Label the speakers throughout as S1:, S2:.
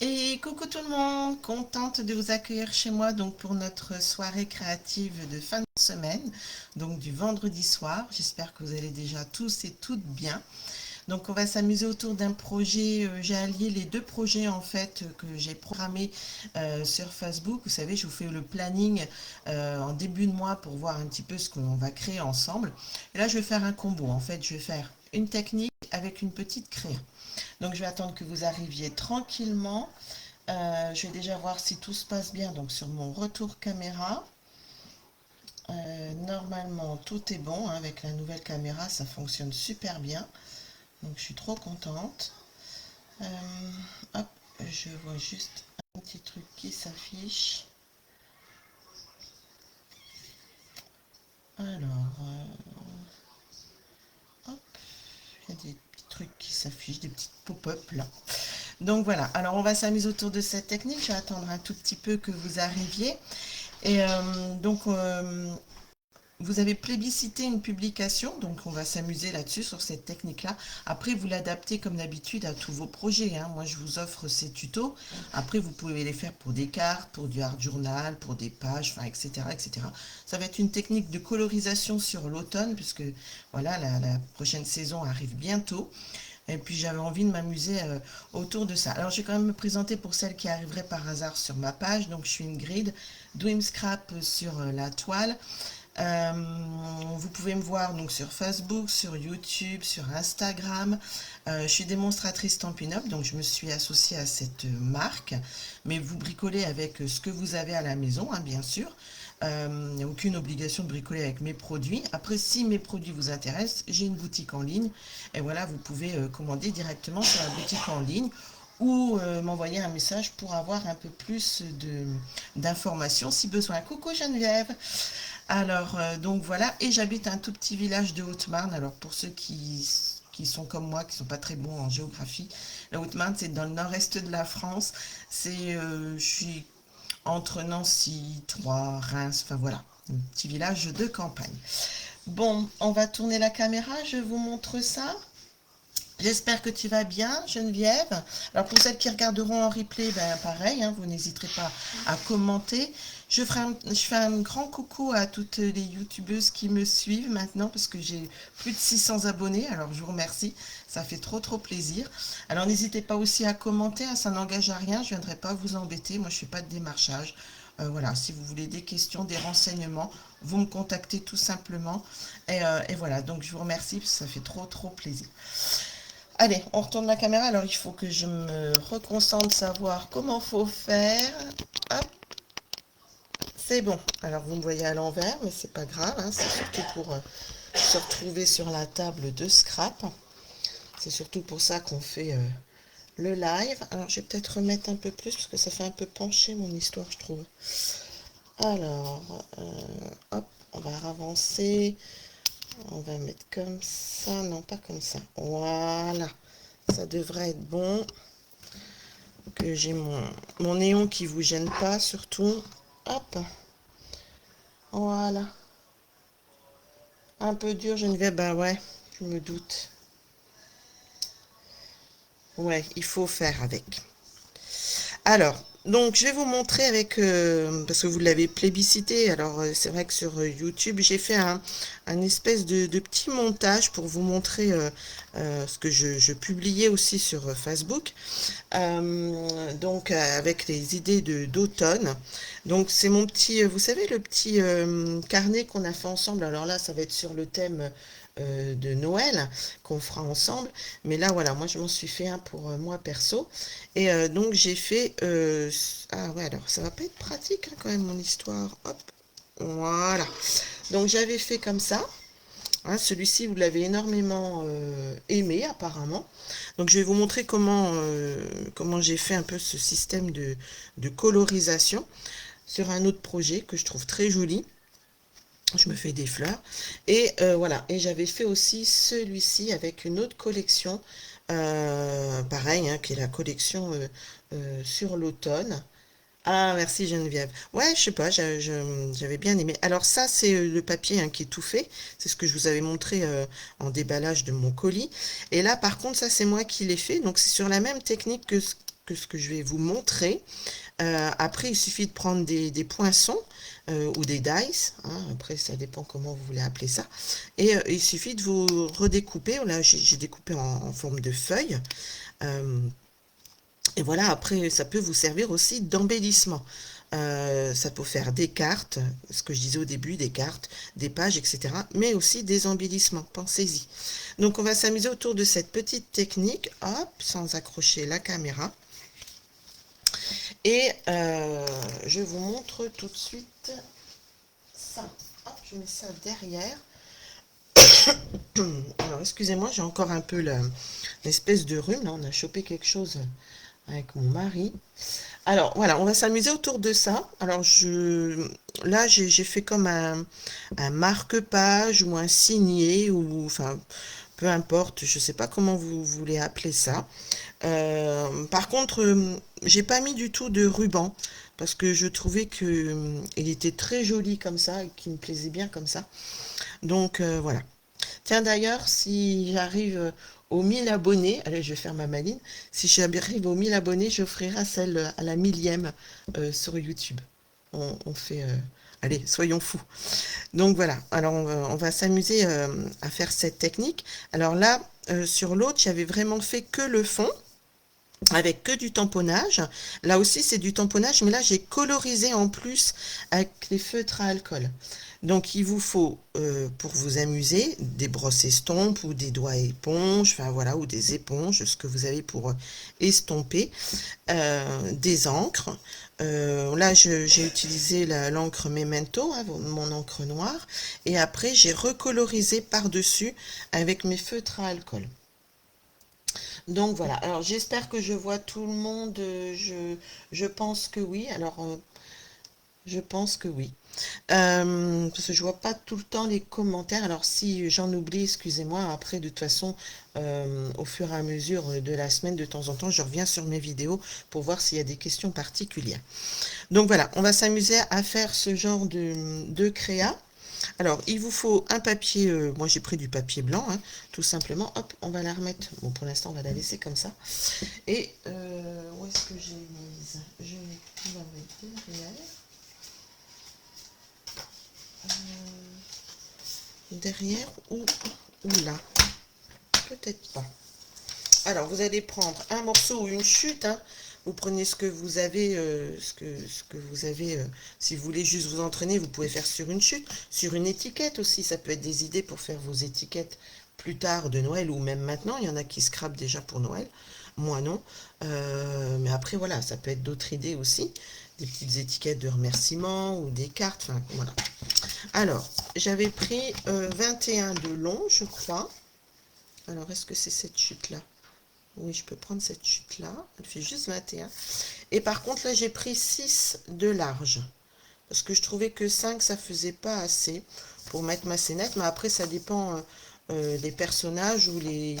S1: Et coucou tout le monde, contente de vous accueillir chez moi donc pour notre soirée créative de fin de semaine, donc du vendredi soir. J'espère que vous allez déjà tous et toutes bien. Donc on va s'amuser autour d'un projet. J'ai allié les deux projets en fait que j'ai programmés sur Facebook. Vous savez, je vous fais le planning en début de mois pour voir un petit peu ce qu'on va créer ensemble. Et là, je vais faire un combo. En fait, je vais faire une technique avec une petite créa. Donc je vais attendre que vous arriviez tranquillement. Je vais déjà voir si tout se passe bien donc sur mon retour caméra. Normalement tout est bon, hein, avec la nouvelle caméra, ça fonctionne super bien. Donc je suis trop contente. Euh, hop, je vois juste un petit truc qui s'affiche. Alors, hop, il y a des petits trucs qui s'affichent, des petites pop-up là. Donc voilà, alors on va s'amuser autour de cette technique. Je vais attendre un tout petit peu que vous arriviez. Et vous avez plébiscité une publication, donc on va s'amuser là-dessus, sur cette technique-là. Après, vous l'adaptez comme d'habitude à tous vos projets, hein. Moi, je vous offre ces tutos. Après, vous pouvez les faire pour des cartes, pour du art journal, pour des pages, enfin, etc., etc. Ça va être une technique de colorisation sur l'automne, puisque voilà, la prochaine saison arrive bientôt. Et puis j'avais envie de m'amuser autour de ça. Alors je vais quand même me présenter pour celles qui arriveraient par hasard sur ma page. Donc je suis Ingrid, Dream Scrap sur la toile. Euh, Vous pouvez me voir donc sur Facebook, sur YouTube, sur Instagram. Je suis démonstratrice Stampin' Up, donc je me suis associée à cette marque. Mais vous bricolez avec ce que vous avez à la maison, hein, bien sûr. Il n'y a aucune obligation de bricoler avec mes produits. Après, si mes produits vous intéressent, j'ai une boutique en ligne. Et voilà, vous pouvez commander directement sur la boutique en ligne ou m'envoyer un message pour avoir un peu plus d'informations si besoin. Coucou Geneviève. Alors, donc voilà, et j'habite un tout petit village de Haute-Marne. Alors, pour ceux qui sont comme moi, qui sont pas très bons en géographie, la Haute-Marne, c'est dans le nord-est de la France. Je suis entre Nancy, Troyes, Reims, enfin voilà, un petit village de campagne. Bon, on va tourner la caméra, je vous montre ça. J'espère que tu vas bien, Geneviève. Alors pour celles qui regarderont en replay, ben pareil, hein, vous n'hésiterez pas à commenter. Je fais un grand coucou à toutes les youtubeuses qui me suivent maintenant parce que j'ai plus de 600 abonnés. Alors je vous remercie, ça fait trop plaisir. Alors n'hésitez pas aussi à commenter, hein, ça n'engage à rien, je ne viendrai pas vous embêter. Moi je ne fais pas de démarchage. Voilà, si vous voulez des questions, des renseignements, vous me contactez tout simplement. Et voilà, donc je vous remercie parce que ça fait trop plaisir. Allez, on retourne la caméra. Alors, il faut que je me reconcentre, savoir comment faut faire. Hop, c'est bon. Alors, vous me voyez à l'envers, mais c'est pas grave, hein. C'est surtout pour se retrouver sur la table de scrap. C'est surtout pour ça qu'on fait le live. Alors, je vais peut-être remettre un peu plus parce que ça fait un peu pencher mon histoire, je trouve. Alors, hop, on va avancer. On va mettre comme ça. Non, pas comme ça. Voilà. Ça devrait être bon. Que j'ai mon néon qui vous gêne pas surtout. Hop, voilà. Un peu dur, Geneviève, bah ouais, je me doute. Ouais, il faut faire avec. Alors, donc je vais vous montrer avec, parce que vous l'avez plébiscité, alors c'est vrai que sur YouTube, j'ai fait un espèce de petit montage pour vous montrer ce que je publiais aussi sur Facebook. Donc avec les idées d'automne. Donc c'est mon petit, vous savez, le petit carnet qu'on a fait ensemble. Alors là, ça va être sur le thème de Noël qu'on fera ensemble. Mais là, voilà, moi je m'en suis fait un pour moi perso. Et donc j'ai fait... ah ouais, alors ça va pas être pratique hein, quand même mon histoire. Hop, voilà. Donc j'avais fait comme ça. Hein, celui-ci, vous l'avez énormément aimé apparemment. Donc je vais vous montrer comment j'ai fait un peu ce système de colorisation sur un autre projet que je trouve très joli. Je me fais des fleurs. Et voilà. Et j'avais fait aussi celui-ci avec une autre collection. Pareil, hein, qui est la collection sur l'automne. Ah, merci Geneviève. Ouais, je sais pas, j'avais bien aimé. Alors ça, c'est le papier hein, qui est tout fait. C'est ce que je vous avais montré en déballage de mon colis. Et là, par contre, ça, c'est moi qui l'ai fait. Donc, c'est sur la même technique que ce que je vais vous montrer. Après, il suffit de prendre des poinçons ou des dice, hein, après ça dépend comment vous voulez appeler ça, et il suffit de vous redécouper. Là, j'ai découpé en forme de feuille. Euh, et voilà, après, ça peut vous servir aussi d'embellissement. Ça peut faire des cartes, ce que je disais au début, des cartes, des pages, etc. Mais aussi des embellissements, pensez-y. Donc on va s'amuser autour de cette petite technique, hop, sans accrocher la caméra. Et je vous montre tout de suite ça. Hop, je mets ça derrière. Alors excusez-moi, j'ai encore un peu l'espèce de rhume. Là, on a chopé quelque chose avec mon mari. Alors voilà, on va s'amuser autour de ça. Alors là j'ai fait comme un marque-page ou un signet ou enfin peu importe, je sais pas comment vous voulez appeler ça. Par contre, j'ai pas mis du tout de ruban parce que je trouvais que il était très joli comme ça et qu'il me plaisait bien comme ça. Donc voilà. Tiens d'ailleurs, si j'arrive aux 1000 abonnés, allez, je vais faire ma maline. Si j'arrive aux 1000 abonnés, j'offrirai celle à la millième sur YouTube. On fait, allez, soyons fous. Donc voilà. Alors on va s'amuser à faire cette technique. Alors là, sur l'autre, j'avais vraiment fait que le fond, avec que du tamponnage. Là aussi, c'est du tamponnage, mais là, j'ai colorisé en plus avec les feutres à alcool. Donc, il vous faut, pour vous amuser, des brosses estompes ou des doigts éponges, enfin voilà, ou des éponges, ce que vous avez pour estomper, des encres. Là, j'ai utilisé l'encre Memento, hein, mon encre noire, et après, j'ai recolorisé par-dessus avec mes feutres à alcool. Donc voilà, alors j'espère que je vois tout le monde, je pense que oui, alors je pense que oui. Parce que je vois pas tout le temps les commentaires, alors si j'en oublie, excusez-moi, après de toute façon, au fur et à mesure de la semaine, de temps en temps, je reviens sur mes vidéos pour voir s'il y a des questions particulières. Donc voilà, on va s'amuser à faire ce genre de créa. Alors, il vous faut un papier, moi j'ai pris du papier blanc, hein, tout simplement. Hop, on va la remettre. Bon, pour l'instant, on va la laisser comme ça. Et où est-ce que j'ai mise? On va mettre derrière. Derrière ou là? Peut-être pas. Alors, vous allez prendre un morceau ou une chute, hein. Vous prenez ce que vous avez, ce que vous avez. Si vous voulez juste vous entraîner, vous pouvez faire sur une chute, sur une étiquette aussi. Ça peut être des idées pour faire vos étiquettes plus tard de Noël ou même maintenant. Il y en a qui scrapent déjà pour Noël. Moi non. Mais après, voilà, ça peut être d'autres idées aussi. Des petites étiquettes de remerciements ou des cartes. Enfin, voilà. Alors, j'avais pris 21 de long, je crois. Alors, est-ce que c'est cette chute-là? Oui, je peux prendre cette chute-là. Elle fait juste 21. Et par contre, là, j'ai pris 6 de large. Parce que je trouvais que 5, ça faisait pas assez pour mettre ma scénette. Mais après, ça dépend des personnages ou les...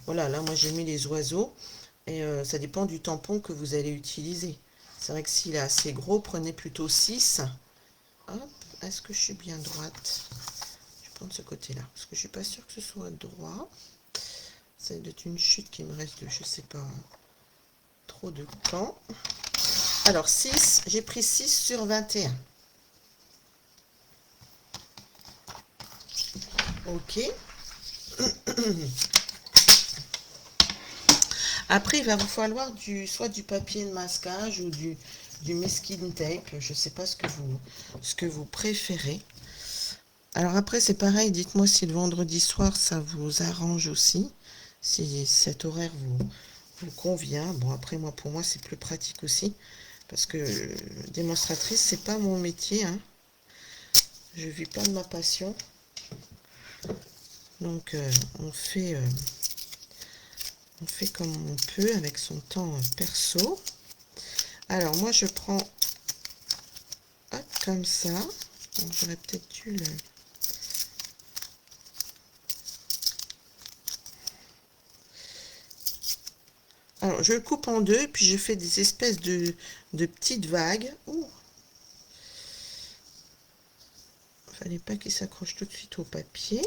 S1: Voilà, là, moi, j'ai mis les oiseaux. Et ça dépend du tampon que vous allez utiliser. C'est vrai que s'il est assez gros, prenez plutôt 6. Hop, est-ce que je suis bien droite? Je vais prendre ce côté-là. Parce que je suis pas sûre que ce soit droit. Ça doit être une chute qui me reste de, je sais pas, trop de temps. Alors 6, j'ai pris 6 sur 21. Ok. Après, il va vous falloir soit du papier de masquage ou du masking tape. Je ne sais pas ce que vous préférez. Alors après, c'est pareil. Dites-moi si le vendredi soir, ça vous arrange aussi. Si cet horaire vous convient. Bon, après, pour moi, c'est plus pratique aussi. Parce que démonstratrice, c'est pas mon métier. Hein. Je vis pas de ma passion. Donc, on fait comme on peut avec son temps perso. Alors, moi, je prends comme ça. J'aurais peut-être dû le... Alors, je le coupe en deux, puis je fais des espèces de petites vagues. Ouh. Fallait pas qu'il s'accroche tout de suite au papier.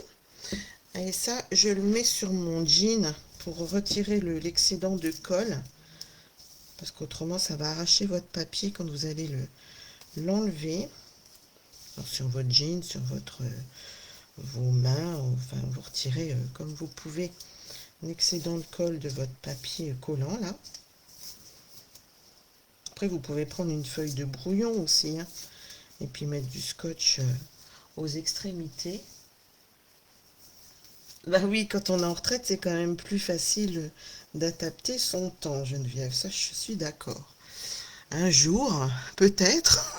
S1: Et ça, je le mets sur mon jean pour retirer l'excédent de colle. parce qu'autrement ça va arracher votre papier quand vous allez l'enlever. Sur votre jean, sur vos mains, enfin vous retirez comme vous pouvez un excédent de colle de votre papier collant là. Après vous pouvez prendre une feuille de brouillon aussi, hein, et puis mettre du scotch aux extrémités. Bah oui, quand on est en retraite, c'est quand même plus facile d'adapter son temps, Geneviève, ça je suis d'accord. Un jour, peut-être,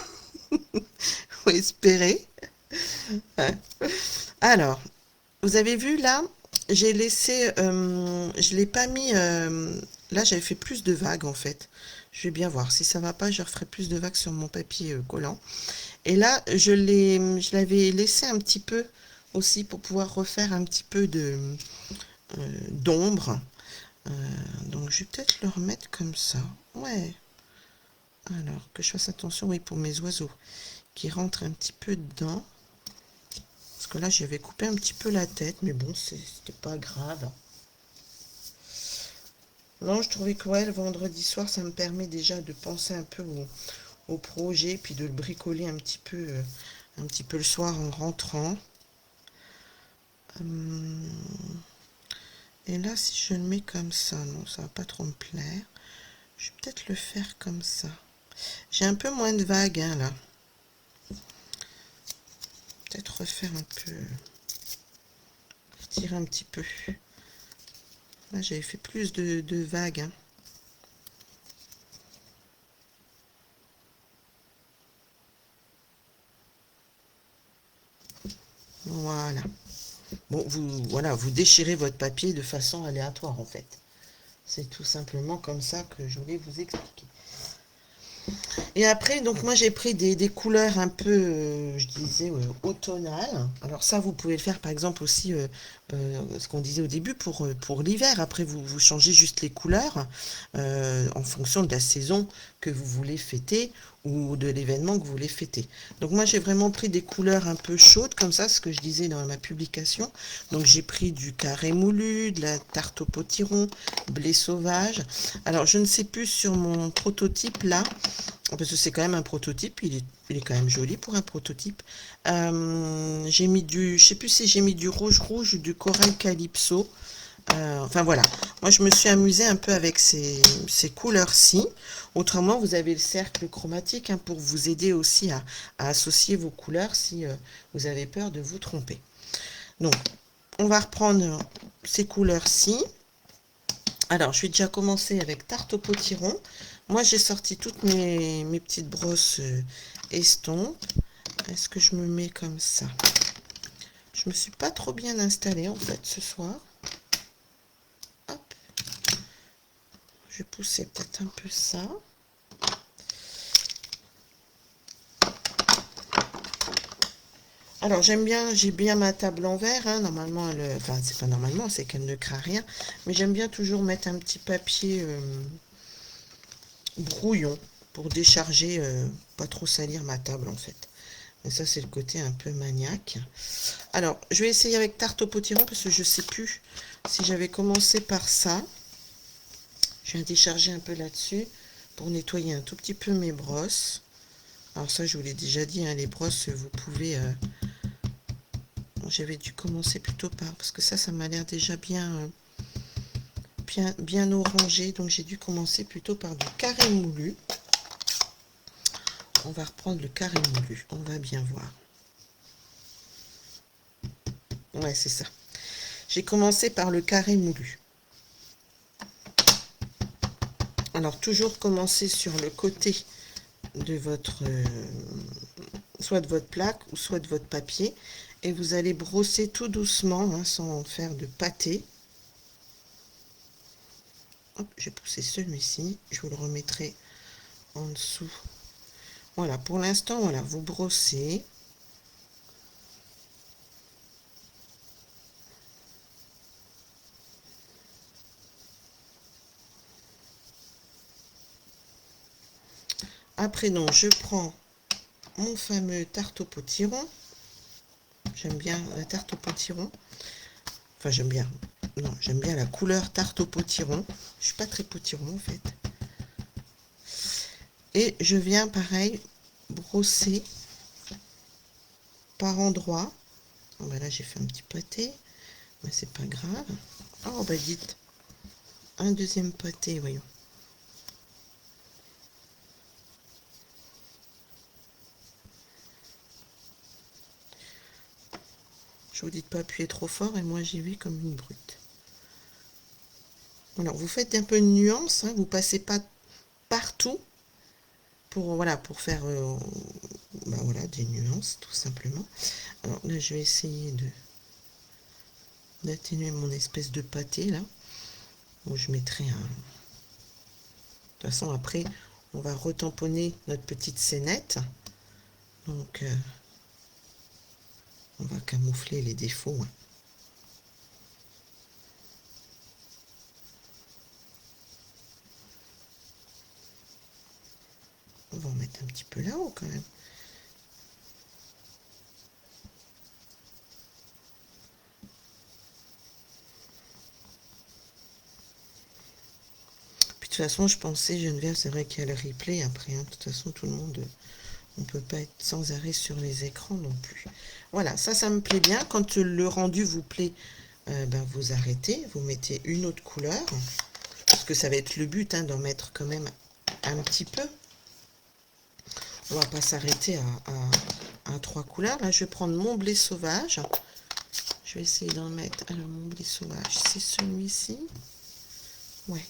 S1: faut espérer. Hein. Alors, vous avez vu là, j'ai laissé, je l'ai pas mis, là j'avais fait plus de vagues en fait. Je vais bien voir, si ça va pas, je referai plus de vagues sur mon papier collant. Et là, je l'avais laissé un petit peu aussi pour pouvoir refaire un petit peu d'ombre. Donc je vais peut-être le remettre comme ça. Ouais. Alors que je fasse attention, oui, pour mes oiseaux qui rentrent un petit peu dedans. Parce que là, j'avais coupé un petit peu la tête, mais bon, c'était pas grave. Non, je trouvais que ouais, le vendredi soir, ça me permet déjà de penser un peu au projet, puis de le bricoler un petit peu le soir en rentrant. Et là, si je le mets comme ça, non, ça va pas trop me plaire. Je vais peut-être le faire comme ça. J'ai un peu moins de vagues, hein, là. Peut-être refaire un peu... Tirer un petit peu. Là, j'avais fait plus de vagues, hein. Voilà. Bon, voilà, vous déchirez votre papier de façon aléatoire, en fait. C'est tout simplement comme ça que je voulais vous expliquer. Et après, donc moi j'ai pris des couleurs un peu, je disais, automnales. Alors ça, vous pouvez le faire par exemple aussi, ce qu'on disait au début, pour l'hiver. Après, vous changez juste les couleurs en fonction de la saison que vous voulez fêter ou de l'événement que vous voulez fêter. Donc moi j'ai vraiment pris des couleurs un peu chaudes, comme ça, ce que je disais dans ma publication. Donc j'ai pris du carré moulu, de la tarte au potiron, blé sauvage. Alors je ne sais plus sur mon prototype là, parce que c'est quand même un prototype, il est quand même joli pour un prototype. J'ai mis je sais plus si j'ai mis du rouge rouge ou du corail calypso. Enfin voilà, moi je me suis amusée un peu avec ces couleurs-ci. Autrement, vous avez le cercle chromatique hein, pour vous aider aussi à associer vos couleurs si vous avez peur de vous tromper. Donc, on va reprendre ces couleurs-ci. Alors, je vais déjà commencer avec tarte au potiron. Moi, j'ai sorti toutes mes petites brosses estampes. Est-ce que je me mets comme ça? Je me suis pas trop bien installée en fait ce soir. Hop. Je vais pousser peut-être un peu ça. Alors j'aime bien, j'ai bien ma table en verre, hein. Normalement, enfin c'est pas normalement, c'est qu'elle ne craint rien. Mais j'aime bien toujours mettre un petit papier brouillon pour décharger, pas trop salir ma table en fait. Et ça c'est le côté un peu maniaque. Alors je vais essayer avec tarte au potiron parce que je sais plus si j'avais commencé par ça. Je viens décharger un peu là-dessus pour nettoyer un tout petit peu mes brosses. Alors ça je vous l'ai déjà dit, hein, les brosses vous pouvez... J'avais dû commencer plutôt par... Parce que ça m'a l'air déjà bien orangé. Donc j'ai dû commencer plutôt par du carré moulu. On va reprendre le carré moulu. On va bien voir. Ouais, c'est ça. J'ai commencé par le carré moulu. Alors toujours commencer sur le côté de votre... soit de votre plaque ou soit de votre papier. Et vous allez brosser tout doucement, hein, sans faire de pâté. Hop, j'ai poussé celui-ci. Je vous le remettrai en dessous. Voilà, pour l'instant, voilà, vous brossez. Après, donc, je prends mon fameux tarte au potiron. J'aime bien la tarte au potiron. Enfin, j'aime bien. Non, j'aime bien la couleur tarte au potiron. Je suis pas très potiron, en fait. Et je viens pareil brosser par endroits. Oh, bah là j'ai fait un petit pâté, mais c'est pas grave. Oh bah dites, un deuxième pâté, voyons. Je vous dis de pas appuyer trop fort et moi j'y vais comme une brute. Voilà, vous faites un peu une nuance, hein, vous passez pas partout pour voilà pour faire bah voilà des nuances tout simplement. Alors là je vais essayer de d'atténuer mon espèce de pâté là. Où je mettrai un. De toute façon après on va retamponner notre petite scénette. Donc on va camoufler les défauts. Hein. On va en mettre un petit peu là-haut quand même. Puis de toute façon, je pensais, Geneviève, c'est vrai qu'il y a le replay après. Hein. De toute façon, tout le monde, on peut pas être sans arrêt sur les écrans non plus. Voilà, ça me plaît bien. Quand le rendu vous plaît, ben vous arrêtez, vous mettez une autre couleur. Parce que ça va être le but, hein, d'en mettre quand même un petit peu. On va pas s'arrêter à 3 couleurs. Là, je vais prendre mon blé sauvage. Je vais essayer d'en mettre. Alors, mon blé sauvage, c'est celui-ci. Ouais.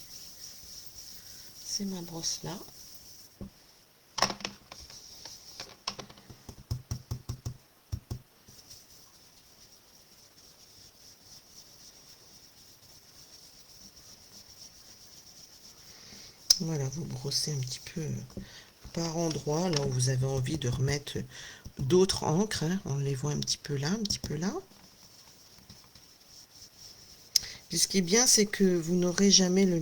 S1: C'est ma brosse là. Voilà, vous brossez un petit peu par endroit, là où vous avez envie de remettre d'autres encres. Hein. On les voit un petit peu là, un petit peu là. Et ce qui est bien, c'est que vous n'aurez jamais le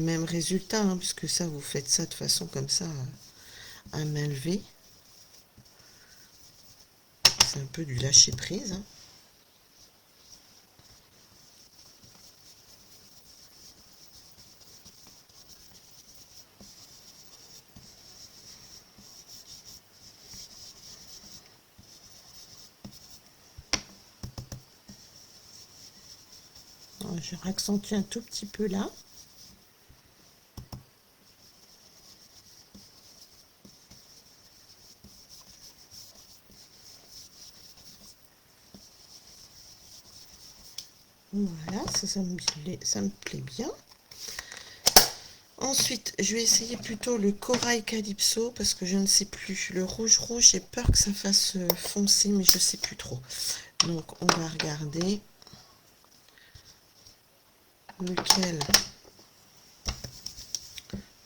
S1: même résultat, hein, puisque ça, vous faites ça de façon comme ça, à main levée. C'est un peu du lâcher prise. Hein. Alors, je raccentue un tout petit peu là. Voilà, ça me plaît bien. Ensuite, je vais essayer plutôt le corail calypso parce que je ne sais plus. Le rouge, j'ai peur que ça fasse foncer, mais je ne sais plus trop. Donc, on va regarder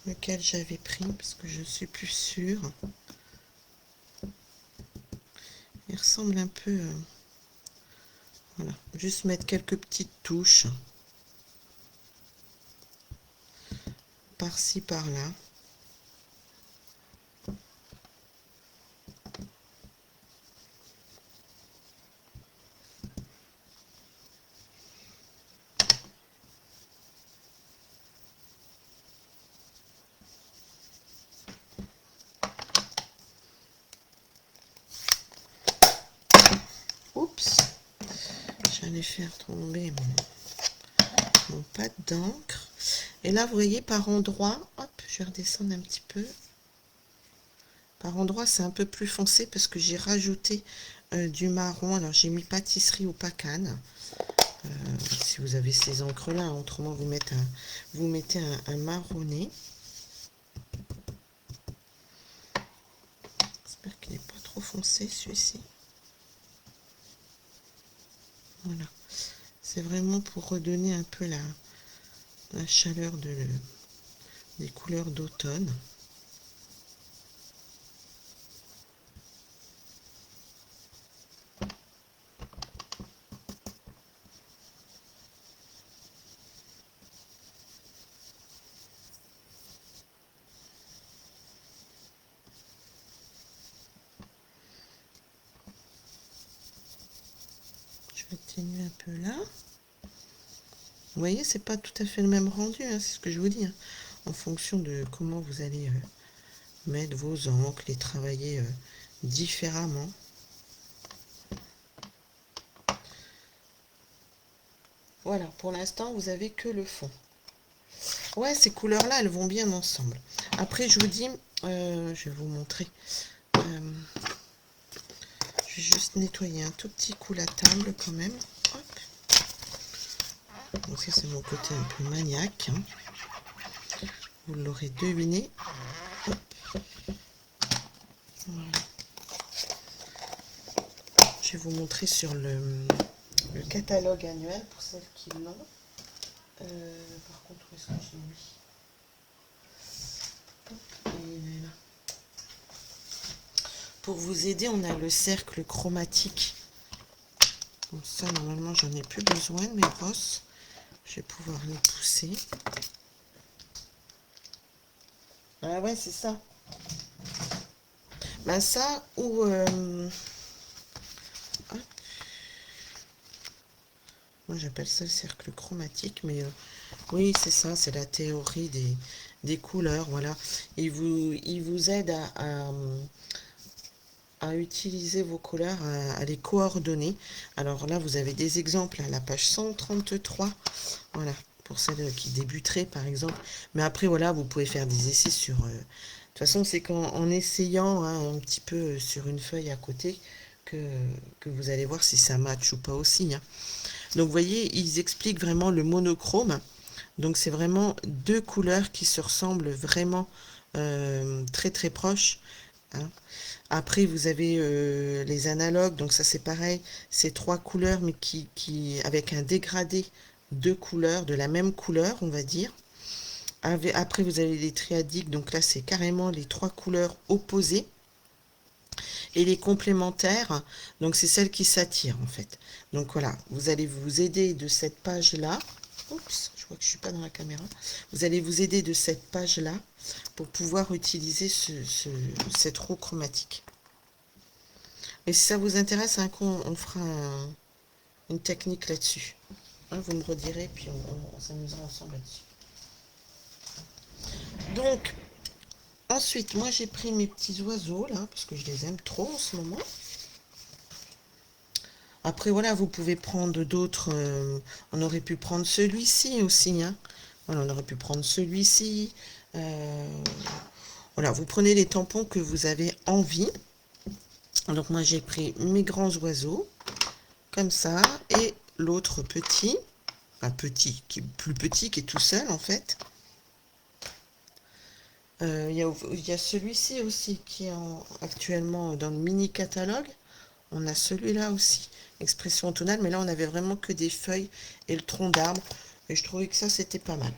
S1: lequel j'avais pris parce que je ne suis plus sûre. Il ressemble un peu... voilà, juste mettre quelques petites touches. Par-ci, par-là. Oups, j'allais faire tomber mon pad d'encre. Et là, vous voyez, par endroit, hop, je vais redescendre un petit peu. Par endroit, c'est un peu plus foncé parce que j'ai rajouté du marron. Alors, j'ai mis pâtisserie ou pacane. Si vous avez ces encres-là, hein, autrement, vous mettez un marronné. J'espère qu'il n'est pas trop foncé, celui-ci. Voilà. C'est vraiment pour redonner un peu la chaleur des couleurs d'automne. Je vais atténuer un peu là. Vous voyez, c'est pas tout à fait le même rendu, hein, c'est ce que je vous dis. Hein, en fonction de comment vous allez mettre vos encres, les travailler différemment. Voilà, pour l'instant, vous avez que le fond. Ouais, ces couleurs-là, elles vont bien ensemble. Après, je vous dis, je vais vous montrer. Je vais juste nettoyer un tout petit coup la table quand même. Hop. Donc ça, c'est mon côté un peu maniaque. Hein. Vous l'aurez deviné. Hop. Voilà. Je vais vous montrer sur le catalogue annuel pour celles qui l'ont. Par contre, où est-ce que j'ai mis? Et là. Pour vous aider, on a le cercle chromatique. Donc ça, normalement, j'en ai plus besoin de mes brosses. Je vais pouvoir les pousser. Ah ouais, c'est ça. Ben ça, ou... moi, j'appelle ça le cercle chromatique, mais oui, c'est ça, c'est la théorie des couleurs, voilà. Il vous aide à utiliser vos couleurs, à les coordonner. Alors là, vous avez des exemples à la page 133, voilà, pour celles qui débuteraient, par exemple. Mais après, voilà, vous pouvez faire des essais sur... de toute façon, c'est qu'en essayant hein, un petit peu sur une feuille à côté que vous allez voir si ça match ou pas aussi. Hein. Donc, vous voyez, ils expliquent vraiment le monochrome. Donc, c'est vraiment deux couleurs qui se ressemblent vraiment très, très proches. Hein. Après, vous avez les analogues. Donc, ça, c'est pareil. C'est trois couleurs, mais avec un dégradé de couleurs, de la même couleur, on va dire. Après, vous avez les triadiques. Donc, là, c'est carrément les trois couleurs opposées. Et les complémentaires, donc c'est celles qui s'attirent en fait. Donc voilà, vous allez vous aider de cette page-là. Oups, je vois que je ne suis pas dans la caméra. Vous allez vous aider de cette page-là pour pouvoir utiliser cette roue chromatique. Et si ça vous intéresse, un coup, on fera une technique là-dessus. Hein, vous me redirez, puis on s'amusera ensemble là-dessus. Donc, ensuite, moi j'ai pris mes petits oiseaux là, parce que je les aime trop en ce moment. Après, voilà, vous pouvez prendre d'autres. On aurait pu prendre celui-ci aussi. Hein. Voilà, on aurait pu prendre celui-ci. Voilà, vous prenez les tampons que vous avez envie. Donc, moi, j'ai pris mes grands oiseaux, comme ça. Et l'autre petit, un petit, qui est plus petit, qui est tout seul, en fait. Il y a celui-ci aussi qui est actuellement dans le mini-catalogue. On a celui-là aussi, expression tonale, mais là on avait vraiment que des feuilles et le tronc d'arbre. Et je trouvais que ça c'était pas mal.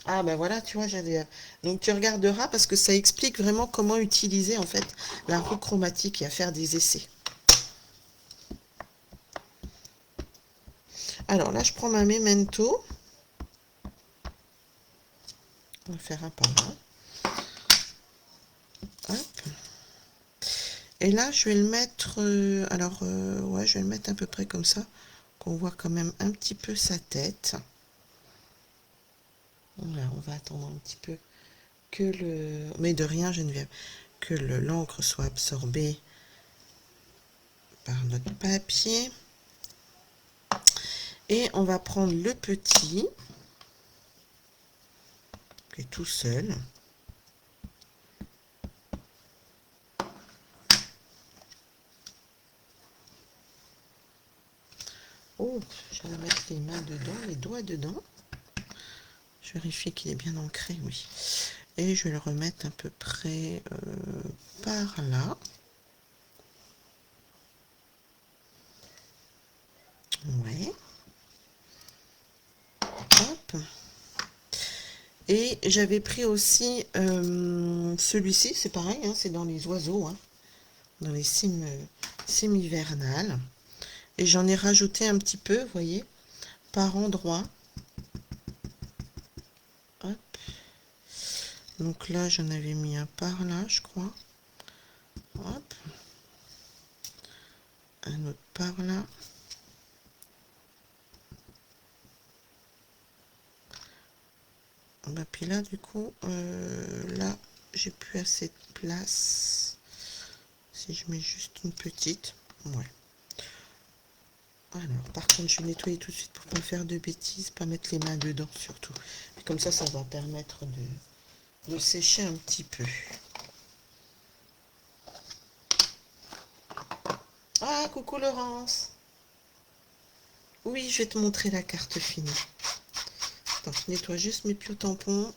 S1: Ah ben voilà, tu vois, j'avais. Donc tu regarderas parce que ça explique vraiment comment utiliser en fait la roue chromatique et à faire des essais. Alors là, je prends ma Memento. On va faire un par là. Hop. Et là, je vais le mettre. Ouais, je vais le mettre à peu près comme ça, qu'on voit quand même un petit peu sa tête. Voilà, on va attendre un petit peu que le... Mais de rien, Geneviève. Que l'encre soit absorbée par notre papier. Et on va prendre le petit, qui est tout seul. Oh, je vais mettre les mains dedans, les doigts dedans. Je vérifie qu'il est bien ancré, oui. Et je vais le remettre à peu près par là. Ouais. Hop. Et j'avais pris aussi celui-ci, c'est pareil, hein, c'est dans les oiseaux, hein, dans les cimes hivernales. Et j'en ai rajouté un petit peu, vous voyez, par endroit. Hop. Donc là, j'en avais mis un par là, je crois. Hop. Un autre par là. Bah, puis là, du coup, là, j'ai plus assez de place. Si je mets juste une petite, ouais. Alors, par contre, je vais nettoyer tout de suite pour pas faire de bêtises, pas mettre les mains dedans surtout. Et comme ça va permettre de sécher un petit peu. Ah, coucou Laurence. Oui, je vais te montrer la carte finie. Attends, je nettoie juste mes pieux tampons.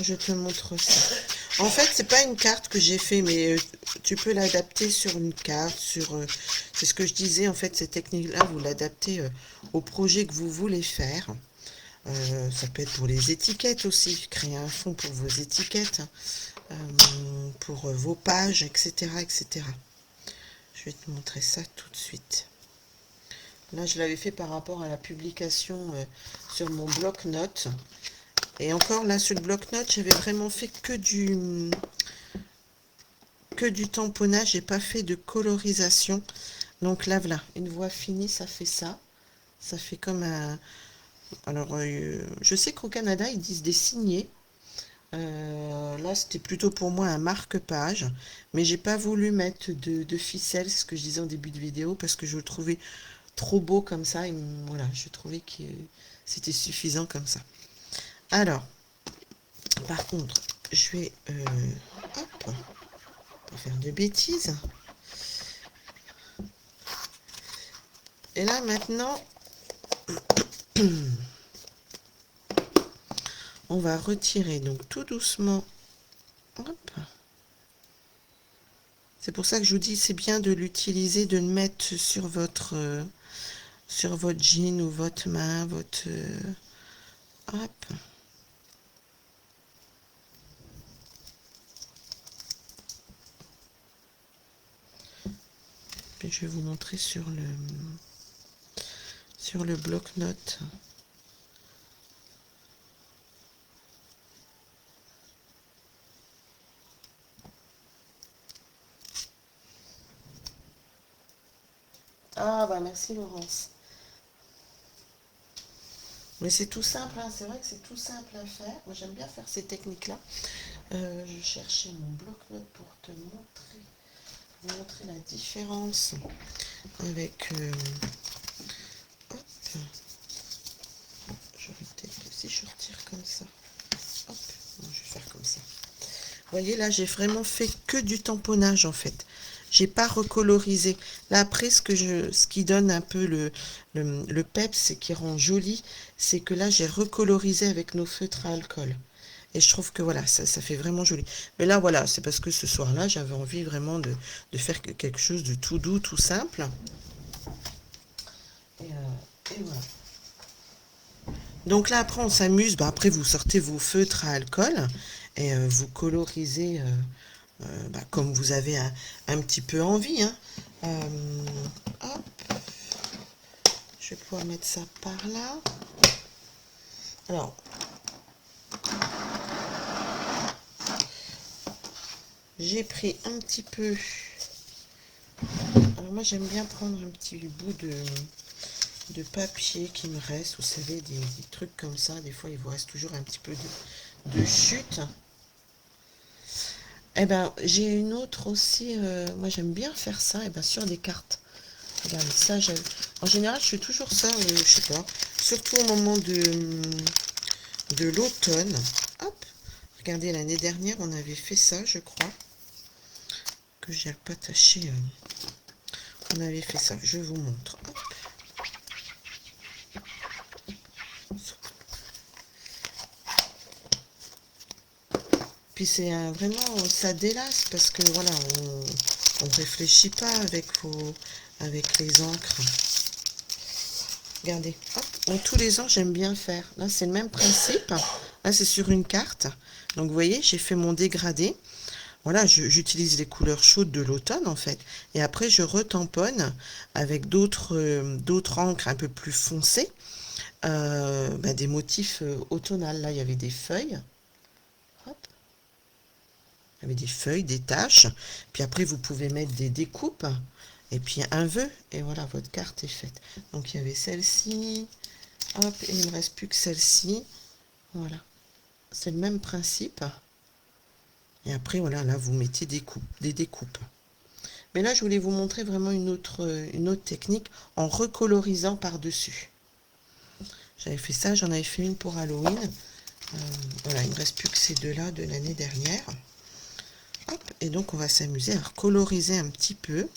S1: Je te montre ça. En fait, c'est pas une carte que j'ai fait, mais tu peux l'adapter sur une carte, c'est ce que je disais, en fait, cette technique-là, vous l'adaptez au projet que vous voulez faire. Ça peut être pour les étiquettes aussi, créer un fond pour vos étiquettes, pour vos pages, etc., etc. Je vais te montrer ça tout de suite. Là, je l'avais fait par rapport à la publication sur mon bloc-notes. Et encore là, sur le bloc-notes, j'avais vraiment fait que du tamponnage. J'ai pas fait de colorisation. Donc là, voilà, une voie finie, ça fait ça. Ça fait comme un... Alors, je sais qu'au Canada, ils disent des signets. Là, c'était plutôt pour moi un marque-page. Mais j'ai pas voulu mettre de ficelle, ce que je disais en début de vidéo, parce que je le trouvais trop beau comme ça. Et voilà, je trouvais que c'était suffisant comme ça. Alors, par contre, je vais hop, pas faire de bêtises. Et là maintenant, on va retirer donc tout doucement. Hop. C'est pour ça que je vous dis, c'est bien de l'utiliser, de le mettre sur votre jean ou votre main, votre hop. Puis je vais vous montrer sur le bloc-notes. Ah bah merci Laurence. Mais c'est tout simple, hein. C'est vrai que c'est tout simple à faire. Moi j'aime bien faire ces techniques-là. Je cherchais mon bloc-notes pour te montrer la différence avec... hop. Je vais peut-être, si je retire comme ça. Hop, non, je vais faire comme ça. Vous voyez, là, j'ai vraiment fait que du tamponnage, en fait. J'ai pas recolorisé. Là, après, ce qui donne un peu le peps et qui rend joli, c'est que là, j'ai recolorisé avec nos feutres à alcool. Et je trouve que voilà, ça fait vraiment joli. Mais là, voilà, c'est parce que ce soir-là, j'avais envie vraiment de faire quelque chose de tout doux, tout simple. Et voilà. Donc là, après, on s'amuse. Bah, après, vous sortez vos feutres à alcool et vous colorisez bah, comme vous avez un petit peu envie. Hein. Hop. Je vais pouvoir mettre ça par là. Alors, j'ai pris un petit peu... Alors moi, j'aime bien prendre un petit bout de papier qui me reste. Vous savez, des trucs comme ça. Des fois, il vous reste toujours un petit peu de chute. Eh ben, j'ai une autre aussi. Moi, j'aime bien faire ça. Eh ben, sur des cartes. Regardez, ça, en général, je fais toujours ça, je sais pas. Surtout au moment de l'automne. Hop. Regardez, l'année dernière, on avait fait ça, je crois. Que j'ai pas taché. On avait fait ça. Je vous montre. Hop. Puis c'est vraiment, ça délasse parce que voilà, on réfléchit pas avec les encres. Regardez, hop. Donc tous les ans, j'aime bien faire. Là, c'est le même principe. Là, c'est sur une carte. Donc, vous voyez, j'ai fait mon dégradé. Voilà, j'utilise les couleurs chaudes de l'automne, en fait. Et après, je retamponne avec d'autres encres un peu plus foncées. Bah, des motifs automnales. Là, il y avait des feuilles. Hop. Il y avait des feuilles, des taches. Puis après, vous pouvez mettre des découpes. Et puis un vœu. Et voilà, votre carte est faite. Donc, il y avait celle-ci. Hop, et il ne me reste plus que celle-ci.
S2: Voilà, c'est le même principe. Et après, voilà, là, vous mettez des découpes. Mais là, je voulais vous montrer vraiment une autre technique en recolorisant par-dessus. J'avais fait ça, j'en avais fait une pour Halloween. Voilà, il ne me reste plus que ces deux-là de l'année dernière. Hop, et donc, on va s'amuser à recoloriser un petit peu.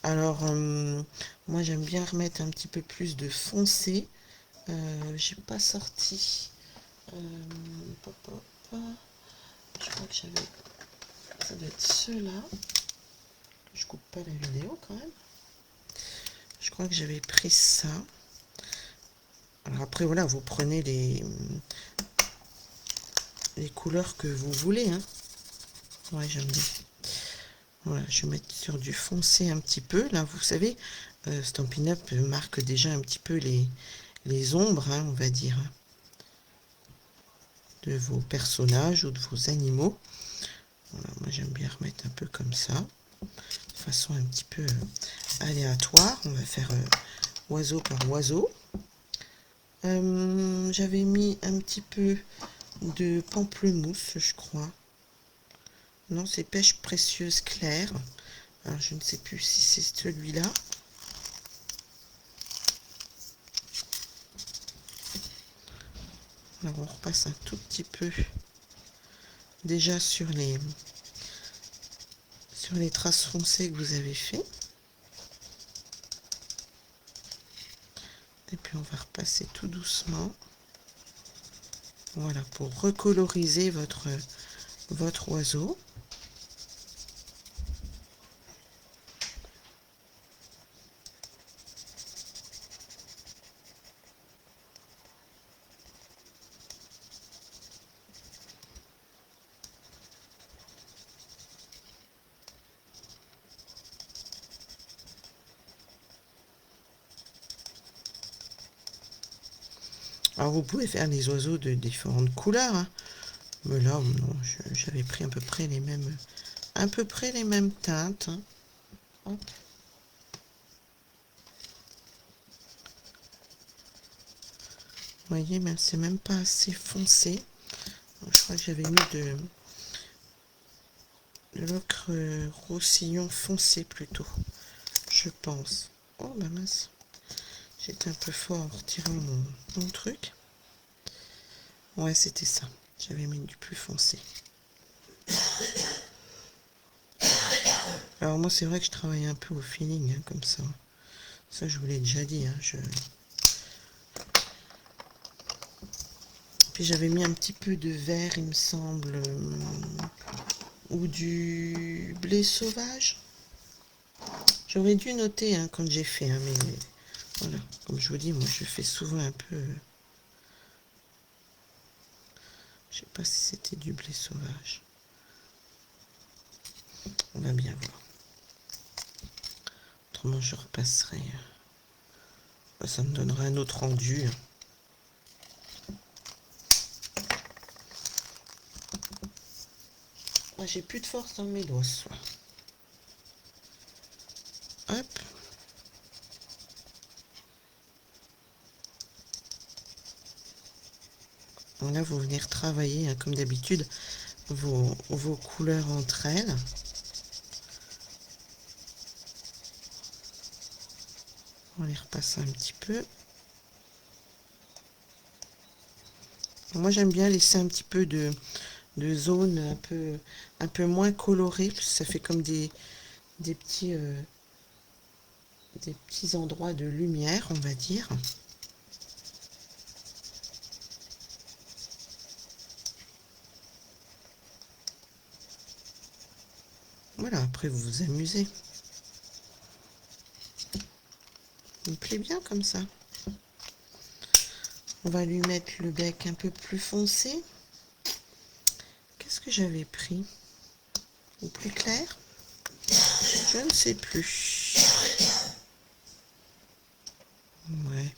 S2: Alors, moi, j'aime bien remettre un petit peu plus de foncé. J'ai pas sorti. Pop, pop, pop. Je crois que j'avais... Ça doit être ceux-là. Je coupe pas la vidéo quand même. Je crois que j'avais pris ça. Alors après, voilà, vous prenez les couleurs que vous voulez. Hein. Ouais, j'aime bien. Voilà, je vais mettre sur du foncé un petit peu. Là, vous savez, Stampin' Up marque déjà un petit peu les ombres, hein, on va dire, hein, de vos personnages ou de vos animaux. Voilà, moi, j'aime bien remettre un peu comme ça, de façon un petit peu aléatoire. On va faire oiseau par oiseau. J'avais mis un petit peu de pamplemousse, je crois. Non, c'est pêche précieuse claire. Alors, je ne sais plus si c'est celui-là. Alors, on repasse un tout petit peu déjà sur les traces foncées que vous avez fait. Et puis, on va repasser tout doucement. Voilà, pour recoloriser votre oiseau. Alors, vous pouvez faire des oiseaux de différentes couleurs, hein. Mais là, non, j'avais pris à peu près les mêmes teintes, hein. Hop. Vous voyez, même c'est même pas assez foncé. Je crois que j'avais mis de l'ocre roussillon foncé plutôt, je pense. Oh bah mince, j'étais un peu fort en retirant mon truc. Ouais, c'était ça. J'avais mis du plus foncé. Alors moi, c'est vrai que je travaille un peu au feeling, hein, comme ça. Ça, je vous l'ai déjà dit. Hein, Puis j'avais mis un petit peu de vert, il me semble, ou du blé sauvage. J'aurais dû noter hein, quand j'ai fait, hein, mais voilà. Comme je vous dis, moi, je fais souvent un peu... Je sais pas si c'était du blé sauvage. On va bien voir. Autrement, je repasserai. Ça me donnera un autre rendu. Ah, j'ai plus de force dans mes doigts ce soir. Hop. Bon, là, vous venez retravailler, hein, comme d'habitude, vos couleurs entre elles. On les repasse un petit peu. Moi, j'aime bien laisser un petit peu de zones un peu moins colorées, parce que ça fait comme des petits, des petits endroits de lumière, on va dire. Voilà, après vous vous amusez. Il me plaît bien comme ça. On va lui mettre le bec un peu plus foncé. Qu'est-ce que j'avais pris? Ou plus clair? Je ne sais plus. Ouais.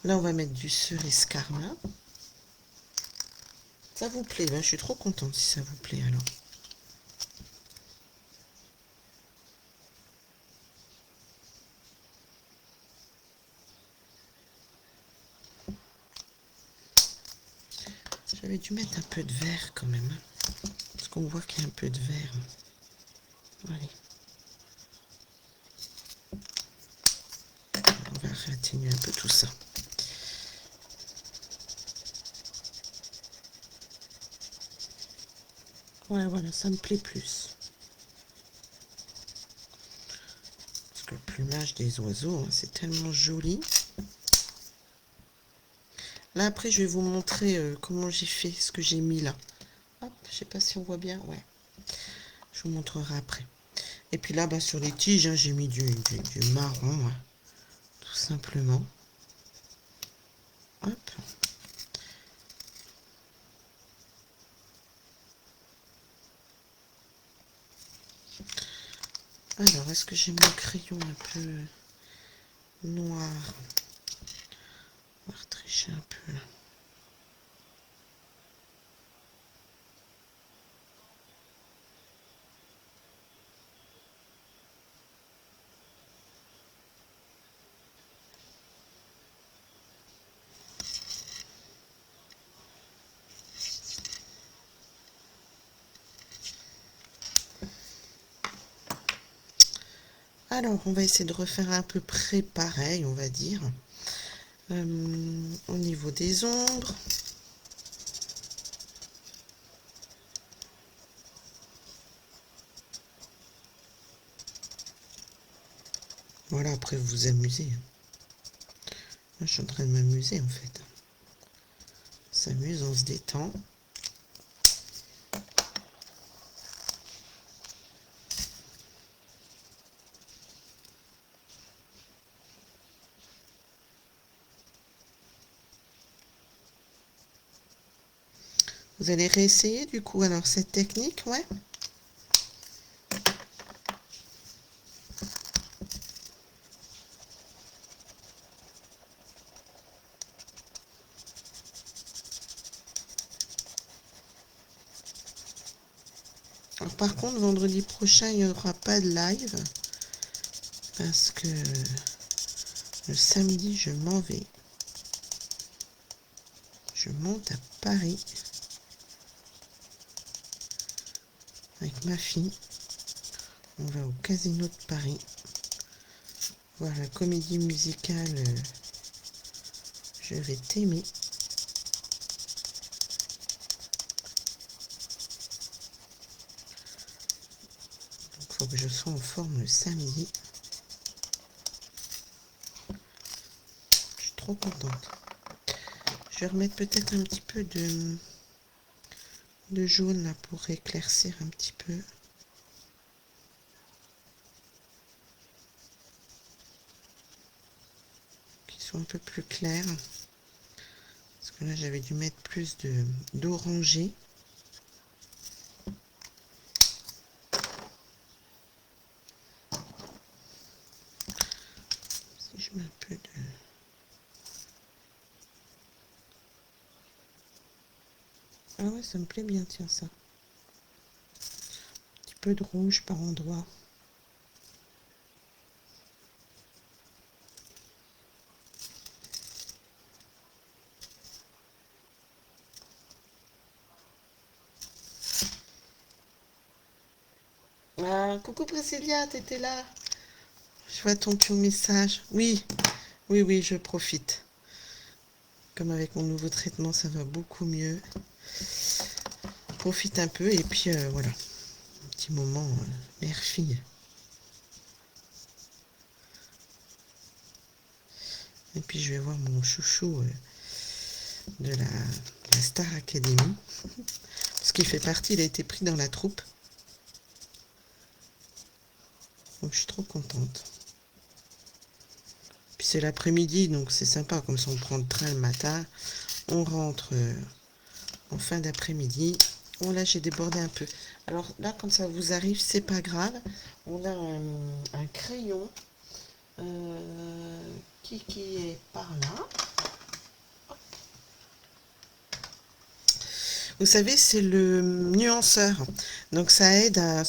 S2: Là, on va mettre du cerise carmin. Ça vous plaît? Ben, je suis trop contente si ça vous plaît alors. J'avais dû mettre un peu de vert quand même, hein, parce qu'on voit qu'il y a un peu de vert. Allez. On va réatténuer un peu tout ça. Ouais, voilà, ça me plaît plus. Parce que le plumage des oiseaux, hein, c'est tellement joli. Là, après, je vais vous montrer comment j'ai fait, ce que j'ai mis là. Hop, je sais pas si on voit bien. Ouais, je vous montrerai après. Et puis là, bah, sur les tiges, hein, j'ai mis du marron, hein, tout simplement. Hop. Alors, est-ce que j'ai mon crayon un peu noir? On va retricher un peu là. Alors, on va essayer de refaire à peu près pareil, on va dire. Au niveau des ombres. Voilà, après vous vous amusez. Moi, je suis en train de m'amuser en fait. On s'amuse, on se détend. Vous allez réessayer du coup alors cette technique, ouais. Alors par contre, vendredi prochain, il n'y aura pas de live parce que le samedi, je m'en vais. Je monte à Paris avec ma fille. On va au Casino de Paris voir la comédie musicale Je vais t'aimer. Donc, faut que je sois en forme le samedi. Je suis trop contente. Je vais remettre peut-être un petit peu de jaune là pour éclaircir un petit peu. Qu'ils soient un peu plus clairs. Parce que là j'avais dû mettre plus d'orangé. Si je mets un peu de... Ah ouais, ça me plaît bien, tiens, ça. Un petit peu de rouge par endroit. Ah, coucou Priscilla, t'étais là. Je vois ton message. Oui, oui, oui, je profite. Comme avec mon nouveau traitement, ça va beaucoup mieux. Profite un peu et puis voilà. Un petit moment mère-fille. Et puis je vais voir mon chouchou de la Star Academy. Parce qu'il fait partie, il a été pris dans la troupe. Donc je suis trop contente. Puis c'est l'après-midi, donc c'est sympa, comme ça on prend le train le matin, on rentre en fin d'après-midi. Oh là j'ai débordé un peu. Alors là quand ça vous arrive, c'est pas grave. On a un crayon qui est par là. Vous savez, c'est le nuanceur. Donc ça aide à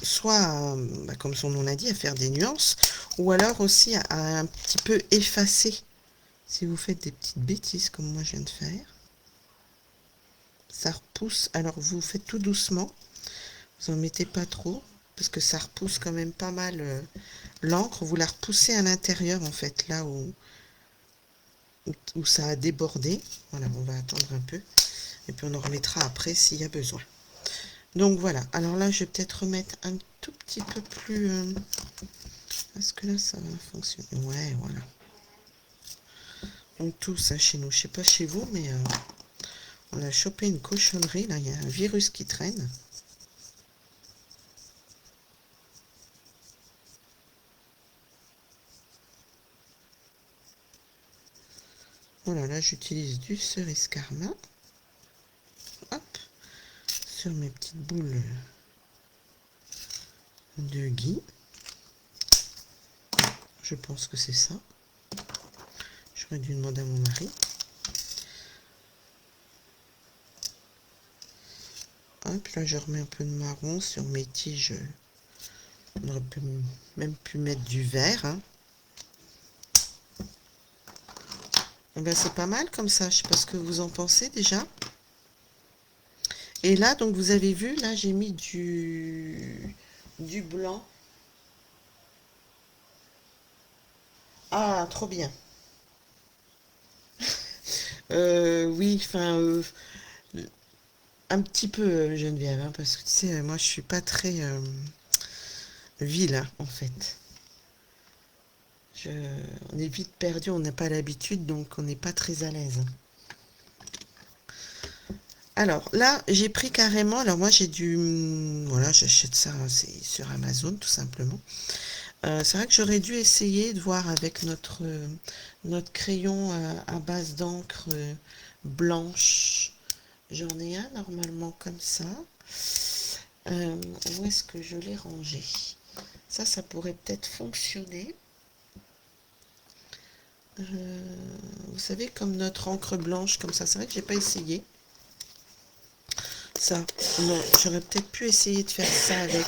S2: soit, comme son nom l'a dit, à faire des nuances, ou alors aussi à un petit peu effacer si vous faites des petites bêtises comme moi je viens de faire. Ça repousse. Alors, vous faites tout doucement. Vous en mettez pas trop. Parce que ça repousse quand même pas mal l'encre. Vous la repoussez à l'intérieur, en fait, là où ça a débordé. Voilà, on va attendre un peu. Et puis, on en remettra après s'il y a besoin. Donc, voilà. Alors là, je vais peut-être remettre un tout petit peu plus... Est-ce que là, ça va fonctionner? Ouais, voilà. On tousse hein, chez nous. Je sais pas chez vous, mais on a chopé une cochonnerie. Là, il y a un virus qui traîne. Voilà, là, j'utilise du cerise karma. Hop. Sur mes petites boules de gui. Je pense que c'est ça. J'aurais dû demander à mon mari. Hop, là je remets un peu de marron sur mes tiges. On aurait même pu mettre du vert. Hein. Et ben, c'est pas mal comme ça. Je sais pas ce que vous en pensez déjà. Et là, donc vous avez vu, là j'ai mis du blanc. Ah, trop bien. Oui, enfin, un petit peu Geneviève, hein, parce que tu sais, moi je suis pas très ville, hein, en fait. On est vite perdu, on n'a pas l'habitude, donc on n'est pas très à l'aise. Alors là, j'ai pris carrément, alors moi j'ai voilà, j'achète ça, c'est sur Amazon tout simplement. C'est vrai que j'aurais dû essayer de voir avec notre crayon à base d'encre blanche. J'en ai un normalement comme ça. Où est-ce que je l'ai rangé? Ça pourrait peut-être fonctionner. Vous savez, comme notre encre blanche, comme ça. C'est vrai que j'ai pas essayé. Ça, non, j'aurais peut-être pu essayer de faire ça avec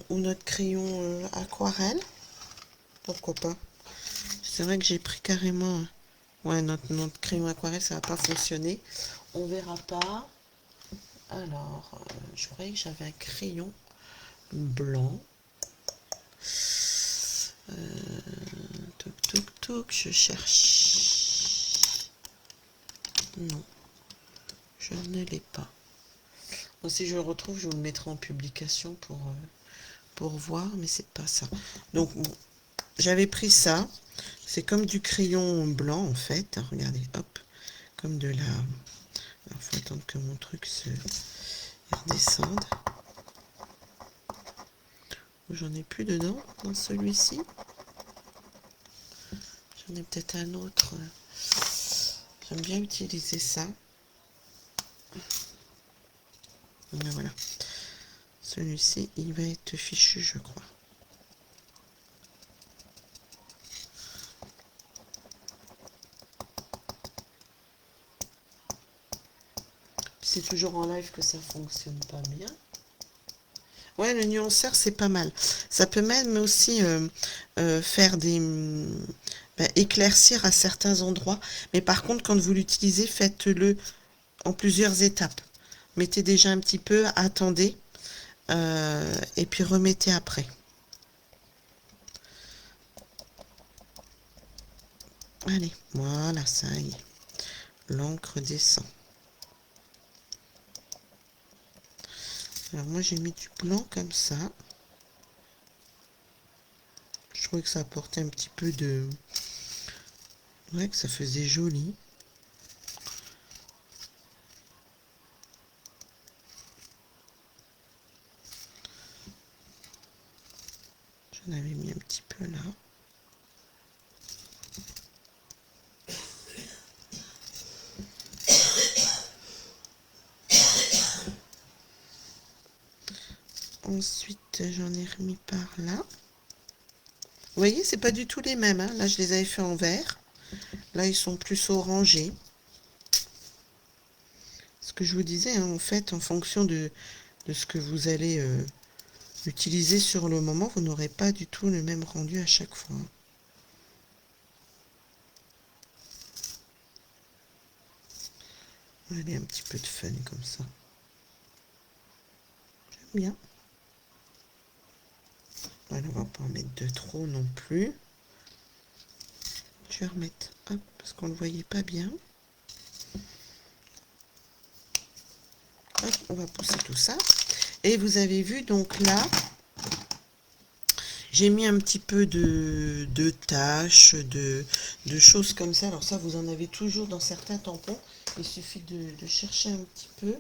S2: ou notre crayon aquarelle. Pourquoi pas? C'est vrai que j'ai pris carrément... Ouais, notre crayon aquarelle, ça va pas fonctionner. On verra pas. Alors, je croyais que j'avais un crayon blanc. Toc, toc, toc, je cherche. Non, je ne l'ai pas. Bon, si je le retrouve, je vous le mettrai en publication pour voir, mais c'est pas ça. Donc, bon, j'avais pris ça. C'est comme du crayon blanc, en fait. Regardez, hop, comme de la... Il faut attendre que mon truc se redescende. J'en ai plus dedans dans celui-ci. J'en ai peut-être un autre. J'aime bien utiliser ça. Mais voilà. Celui-ci, il va être fichu, je crois. C'est toujours en live que ça fonctionne pas bien. Ouais, le nuanceur, c'est pas mal. Ça peut même aussi faire des... éclaircir à certains endroits. Mais par contre, quand vous l'utilisez, faites-le en plusieurs étapes. Mettez déjà un petit peu, attendez, et puis remettez après. Allez, voilà, ça y est. L'encre descend. Alors moi j'ai mis du blanc comme ça. Je trouvais que ça apportait un petit peu de... Ouais, que ça faisait joli. J'en avais mis un petit peu là. Ensuite, j'en ai remis par là. Vous voyez, c'est pas du tout les mêmes. Hein. Là, je les avais fait en vert. Là, ils sont plus orangés. Ce que je vous disais, hein, en fait, en fonction de ce que vous allez utiliser sur le moment, vous n'aurez pas du tout le même rendu à chaque fois. Allez, un petit peu de fun comme ça. J'aime bien. Voilà, on va pas en mettre de trop non plus. Je vais remettre, hop, parce qu'on ne le voyait pas bien. Hop, on va pousser tout ça. Et vous avez vu, donc là, j'ai mis un petit peu de taches, de choses comme ça. Alors ça, vous en avez toujours dans certains tampons. Il suffit de chercher un petit peu.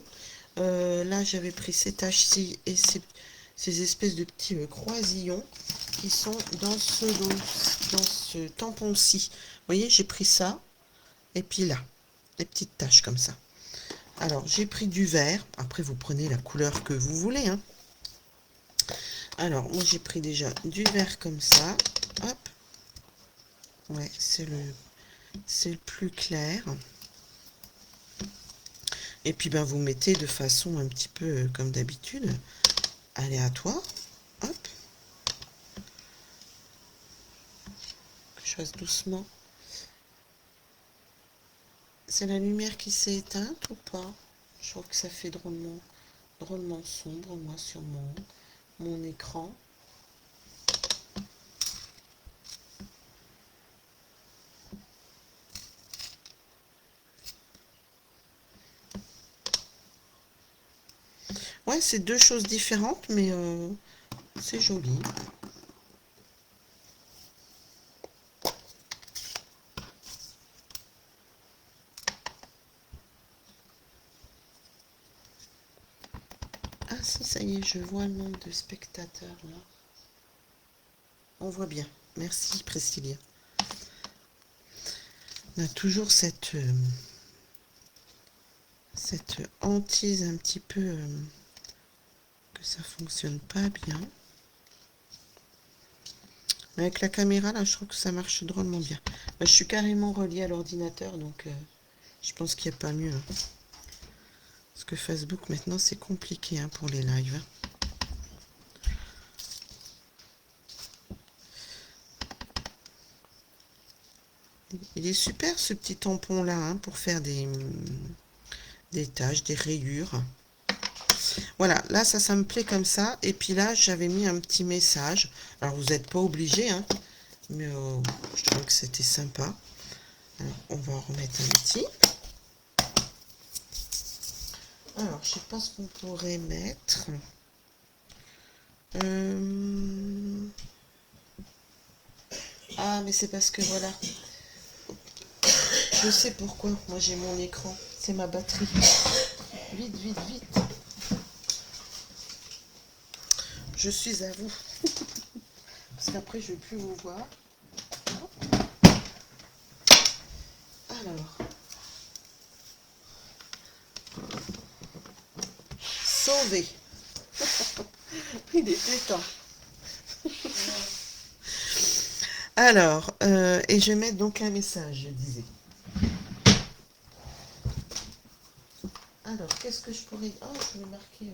S2: Là, j'avais pris ces taches-ci et ces espèces de petits croisillons qui sont dans ce lot, dans ce tampon-ci. Vous voyez, j'ai pris ça. Et puis là, des petites taches comme ça. Alors, j'ai pris du vert. Après, vous prenez la couleur que vous voulez, hein. Alors, moi, j'ai pris déjà du vert comme ça. Hop. Ouais, c'est le plus clair. Et puis, ben, vous mettez de façon un petit peu comme d'habitude, aléatoire. Hop. Que je fasse doucement. C'est la lumière qui s'est éteinte ou pas? Je trouve que ça fait drôlement sombre, moi, sur mon écran. Ouais, c'est deux choses différentes, mais c'est joli. Ah si, ça y est, je vois le nombre de spectateurs là. On voit bien. Merci Priscilla. On a toujours cette hantise un petit peu que ça fonctionne pas bien. Mais avec la caméra là, je trouve que ça marche drôlement bien. Bah, je suis carrément reliée à l'ordinateur, donc je pense qu'il n'y a pas mieux, hein. Parce que Facebook maintenant c'est compliqué, hein, pour les lives. Il est super ce petit tampon là, hein, pour faire des taches, des rayures. Voilà, là ça me plaît comme ça. Et puis là j'avais mis un petit message. Alors vous n'êtes pas obligé, hein, mais je trouve que c'était sympa. Alors, on va en remettre un petit. Alors je sais pas ce qu'on pourrait mettre. Ah mais c'est parce que voilà. Je sais pourquoi. Moi j'ai mon écran. C'est ma batterie. Vite, vite, vite. Je suis à vous. Parce qu'après je ne vais plus vous voir. Alors. Sauvé. Il était temps. Alors, et je vais mettre donc un message, je disais. Alors, qu'est-ce que je pourrais... Ah, je vais marquer...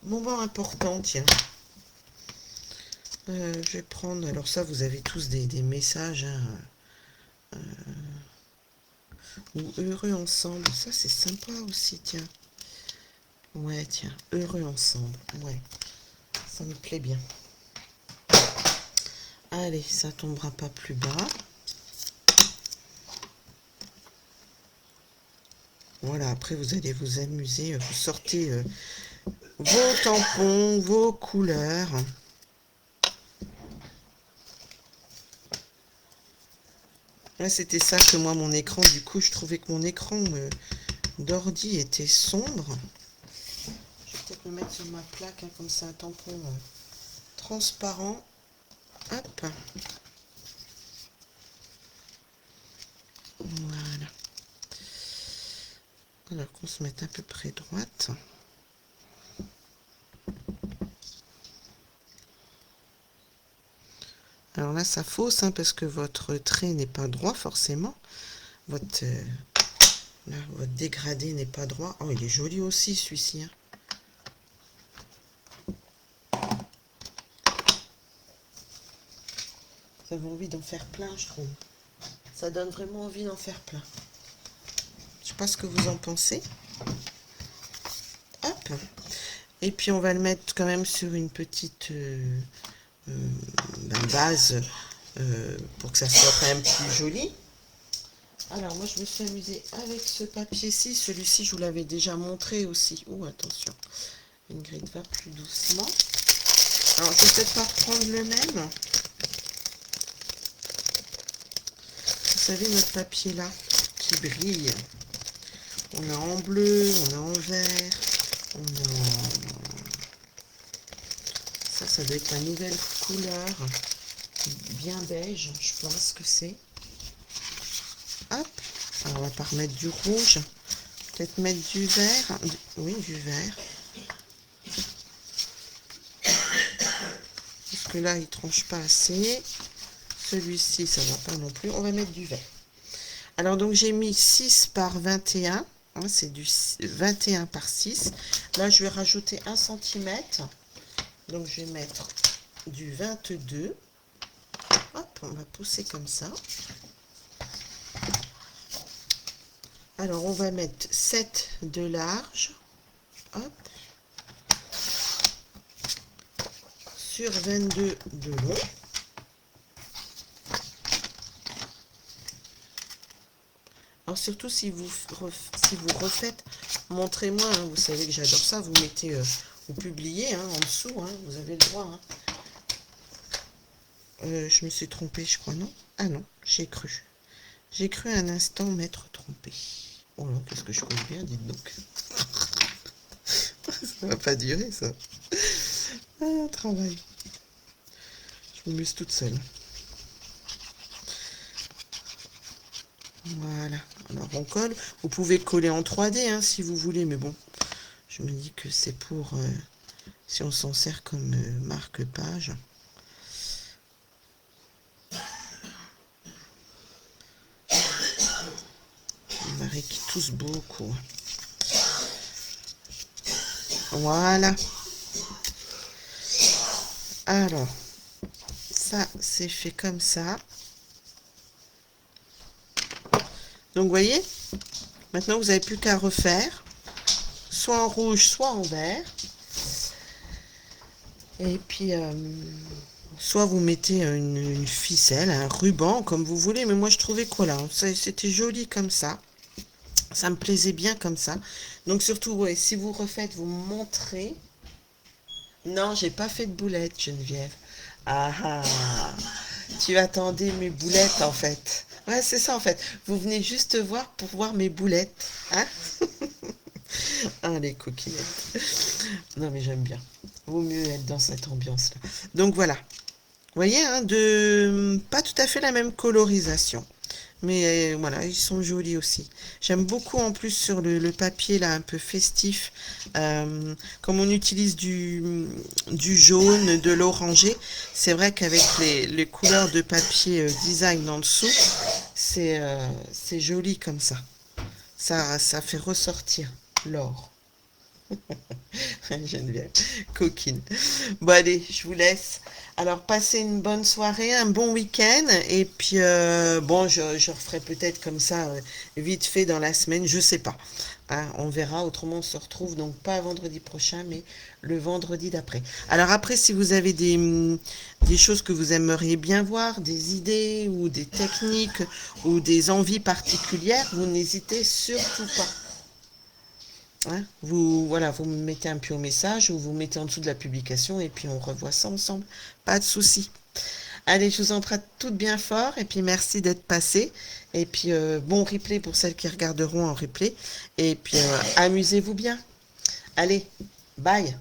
S2: moment important, tiens. Je vais prendre... Alors ça, vous avez tous des messages, hein, ou heureux ensemble. Ça, c'est sympa aussi, tiens. Ouais, tiens, heureux ensemble. Ouais, ça me plaît bien. Allez, ça tombera pas plus bas. Voilà, après vous allez vous amuser. Vous sortez vos tampons, vos couleurs. Là, c'était ça que moi, mon écran, du coup, je trouvais que mon écran d'ordi était sombre. Je vais peut-être le mettre sur ma plaque, hein, comme c'est un tampon transparent. Hop. Voilà. Alors qu'on se mette à peu près droite. Alors là, ça fausse, hein, parce que votre trait n'est pas droit forcément. Votre dégradé n'est pas droit. Oh, il est joli aussi celui-ci, hein. Vous avez envie d'en faire plein, je trouve. Ça donne vraiment envie d'en faire plein. Je pas ce que vous en pensez. Hop. Et puis on va le mettre quand même sur une petite base pour que ça soit quand même plus joli. Alors moi je me suis amusée avec ce papier-ci. Celui-ci je vous l'avais déjà montré aussi. Oh attention, Ingrid va plus doucement. Alors je vais peut-être pas reprendre le même. Vous savez notre papier là qui brille. On a en bleu, on a en vert, on a en... Ça doit être la nouvelle couleur. Bien beige, je pense que c'est. Hop, alors on va pas remettre du rouge, peut-être mettre du vert, oui du vert, parce que là il tranche pas assez, celui-ci ça va pas non plus, on va mettre du vert. Alors donc j'ai mis 6 par 21, hein, c'est du 21 par 6, là je vais rajouter 1 cm, donc je vais mettre du 22, hop on va pousser comme ça. Alors, on va mettre 7 de large, hop, sur 22 de long. Alors, surtout si vous refaites, montrez-moi, hein, vous savez que j'adore ça, vous mettez, vous publiez hein, en dessous, hein, vous avez le droit. Hein. Je me suis trompée, je crois, non? Ah non, j'ai cru. J'ai cru un instant m'être trompée. Oh là, qu'est-ce que je compte bien, dites donc. Ça va pas durer, ça. Ah, travail. Je m'amuse toute seule. Voilà. Alors, on colle. Vous pouvez coller en 3D, hein, si vous voulez, mais bon. Je me dis que c'est pour... si on s'en sert comme marque-page. Marie qui tousse beaucoup. Voilà. Alors, ça c'est fait comme ça. Donc vous voyez, maintenant vous n'avez plus qu'à refaire, soit en rouge, soit en vert. Et puis, soit vous mettez une ficelle, un ruban, comme vous voulez. Mais moi je trouvais que voilà, c'était joli comme ça. Ça me plaisait bien comme ça. Donc surtout, ouais, si vous refaites, vous montrez. Non, j'ai pas fait de boulettes, Geneviève. Ah ah, tu attendais mes boulettes en fait. Ouais, c'est ça en fait. Vous venez juste voir pour voir mes boulettes. Hein? Ah, les coquillettes. Non, mais j'aime bien. Vaut mieux être dans cette ambiance-là. Donc voilà. Vous voyez, hein, pas tout à fait la même colorisation. Mais voilà, ils sont jolis aussi. J'aime beaucoup en plus sur le papier là un peu festif. Comme on utilise du jaune, de l'orangé, c'est vrai qu'avec les couleurs de papier design en dessous, c'est joli comme ça. Ça fait ressortir l'or. Geneviève, coquine. Bon allez, je vous laisse. Alors passez une bonne soirée, un bon week-end. Et puis bon, je referai peut-être comme ça vite fait dans la semaine, je sais pas. Hein, on verra, autrement on se retrouve donc pas vendredi prochain, mais le vendredi d'après. Alors après, si vous avez des choses que vous aimeriez bien voir, des idées ou des techniques ou des envies particulières, vous n'hésitez surtout pas. Hein, vous me mettez un petit message ou vous mettez en dessous de la publication et puis on revoit ça ensemble. Pas de souci. Allez, je vous embrasse toutes bien fort et puis merci d'être passé. Et puis bon replay pour celles qui regarderont en replay. Et puis amusez-vous bien. Allez, bye.